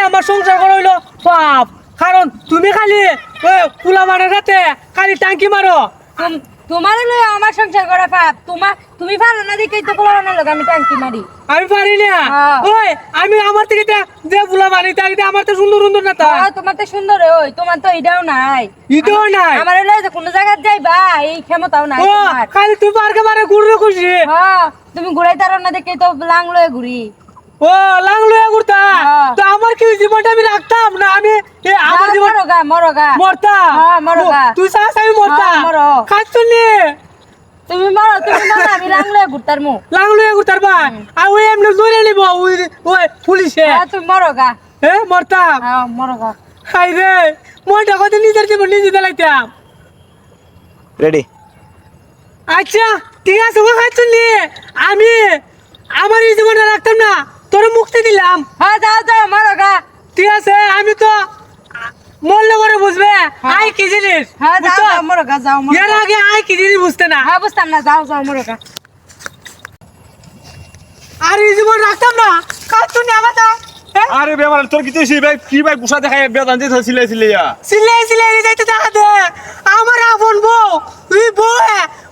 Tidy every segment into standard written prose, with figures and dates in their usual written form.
আমার সংসার করা হইলো পাপ। কারণ তুমি খালি কুলা মারার রাতে খালি টাঙ্কি মারো। তোমার লই আমার সংসার করা পাপ। তুমি পারো না দেখেই তো পোলা বানার লগে আমি টাঙ্কি মারি। আমি পারি না। ওই আমি আমার থেকে যে ফুলা মারি তাকে আমার তো সুন্দর সুন্দর না তা। তোমার তো সুন্দর ওই, তোমার তো এটাও নাই। এটাও নাই। আমার লই যে কোন জায়গা যাইবা এই ক্ষমতাও নাই ও তোমার। খালি তুই পার্কে মারে ঘুরে খুশি। তুমি ঘুরাই তারো না দেখেই তো লাং লয়ে ঘুরি। ও লাং লয়ে ঘুরতা। তো আমার কি জীবনটা আমি রাখতাম না? আমি আমার জীবন মরগা মরতা। মরগা তুই চাস আমি মরতা? খাচ্ছনি তুমি আমি লাং লয়ে ঘুরতার মু। লাং লয়ে ঘুরতার ভাই আর ওই এমনি ধরে নিব ওই পুলিশে। তুমি মরগা। মরতা। মরগা। হাই রে মনটা কত নিজের জীবন নিজে চালাইতাম। রেডি। আচ্ছা ঠিক আছে ও খাচ্ছনি আমি আমার এই জীবনটা রাখতাম না, তোর মুক্তি দিলাম। যাও মরগা। ঠিক আছে আমি তো মরলে করে বুঝবে আই কি জিনিস। যাও মরগা যাও। এর আগে আই কি জিনিস বুঝতে না। বুঝতাম না, যাও মরগা। আর এই জীবন রাখতাম না খাচ্ছনি আমার তা। আরে বেমার তোর কি তুই ভাই কি ভাই গুসা দেখাই বেদান যে সিলাই সিলাই যাইতে দেখা দে আমার আপন বউ তুই বউ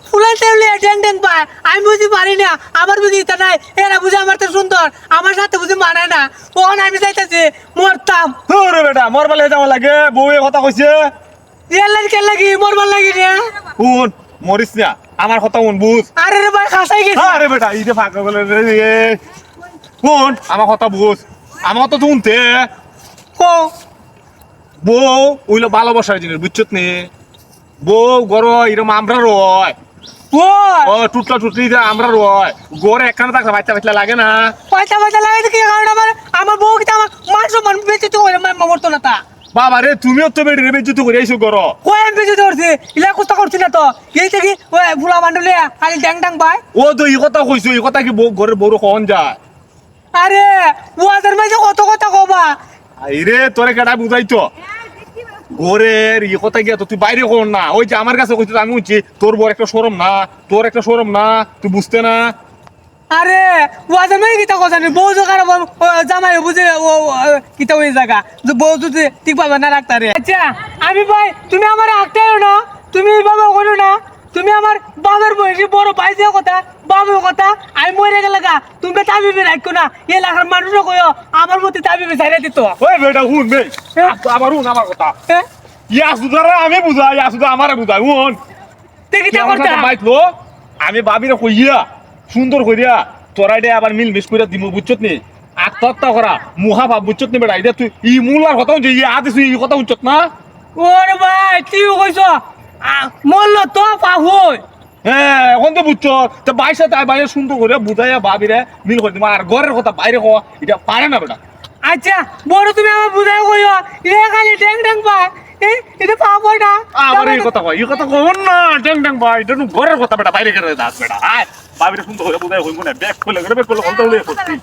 ফুলের তেলে ড্যাং ড্যাং পায়। আমি বুঝি পারি না, আমার বুঝি ইতা নাই। এরা বুঝি আমার তো সুন্দর, আমার সাথে বুঝি মানায় না। ওখানে আমি যাইতেছি মরতাম। তোরে বেটা মরবার লাগে যাওয়া লাগে বউয়ে কথা কইছে। এর লাগি মরবার লাগি রে। শুন মরিস না আমার কথা শুন বুঝ। আরে রে ভাই খাসাই গেছে। আরে বেটা ইতে ফাঁকা বলে রে শুন আমার কথা বুঝ। আমার কথা শুনতে বউ ওইলো ভালোবাসার জিনিস বুঝছত নি। বউ গর এরকম আমরা রয় ও টুটলা টুটলি আমরা রয় গড়ে একখানে থাকলে বাচ্চা বাচ্চা লাগে না। পয়সা লাগে কি কারণ আমার বউ কি আমার মান সম্মান বেঁচে তো মরতো না তা। বাবা রে তুমিও তো বেড়ি রে বেজ্জত করে আইছো গর। ওই আমি বেঁচে ধরছি ইলা কষ্ট করছি না তো। এই থেকে ওই ফুলা বান্ডলে খালি ড্যাং ড্যাং পায়। ও তো এই কথা কইছো এই কথা কি ঘরের বড় কখন যায়। আরে ওয়াদের মাঝে কত কথা কবা। আইরে তোরে কেডা বুঝাইতো ঘরের এই কথা গিয়া তো তুই বাইরে কর না। ওই যে আমার কাছে কইতো আমি বুঝছি তোর বড় একটা শরম না, তোর একটা শরম না, তুই বুঝতে না। আরে ওয়াদের মাঝে কিতা কথা নেই বউ জোগাড় জামাই বুঝে কিতা ওই জায়গা যে বউ যদি ঠিক পাবে না রাখতে রে। আচ্ছা আমি ভাই তুমি আমার রাখতেও না, তুমি এইভাবে করো না। তুমি আমার বাবার বয়সী বড় ভাই যে কথা বাবার কথা আমি মরে গেলে গা তুমি তাবিবে রাখো না। এলাকার মানুষও কইও আমার মধ্যে তাবিবে ছাইরা দিত। ওই বেটা শুন বে আবার শুন আমার কথা। ইয়া সুদারা আমি বুঝাই ইয়া সুদা আমারে বুঝাই শুন তুই কিতা করতা বাইতলো আমি বাবিরে কইয়া সুন্দর কইরা তোরা দে আবার মিল মিস কইরা দিমু বুঝছত নি। আত্মহত্যা করা মুহা ভাব বুঝছত নি বেটা এটা তুই ই মূলার কথা যে ইয়া আদিস ই কথা বুঝছত না। ওরে ভাই তুই কইছ মরল তো পাপ হই। হ্যাঁ এখন তো বুঝছ তো বাইশে তাই বাইরে সুন্দর করে বুঝাইয়া বাবিরে মিল করে দিমু। আর ঘরের কথা বাইরে কওয়া এটা পারে না বেটা। আচ্ছা বড় তুমি আমার বুঝাই কইও এ খালি ড্যাং ড্যাং পায় এটা পাপ হয় না। আমার এই কথা কয় এই কথা কখন না ড্যাং ড্যাং ভাই এটা ঘরের কথা বেটা বাইরে করে দাস বেটা আয় বাবিরে সুন্দর করে বুঝাই হইব না ব্যাগ খুলে করে ব্যাগ খুলে হলতে হলে করছি।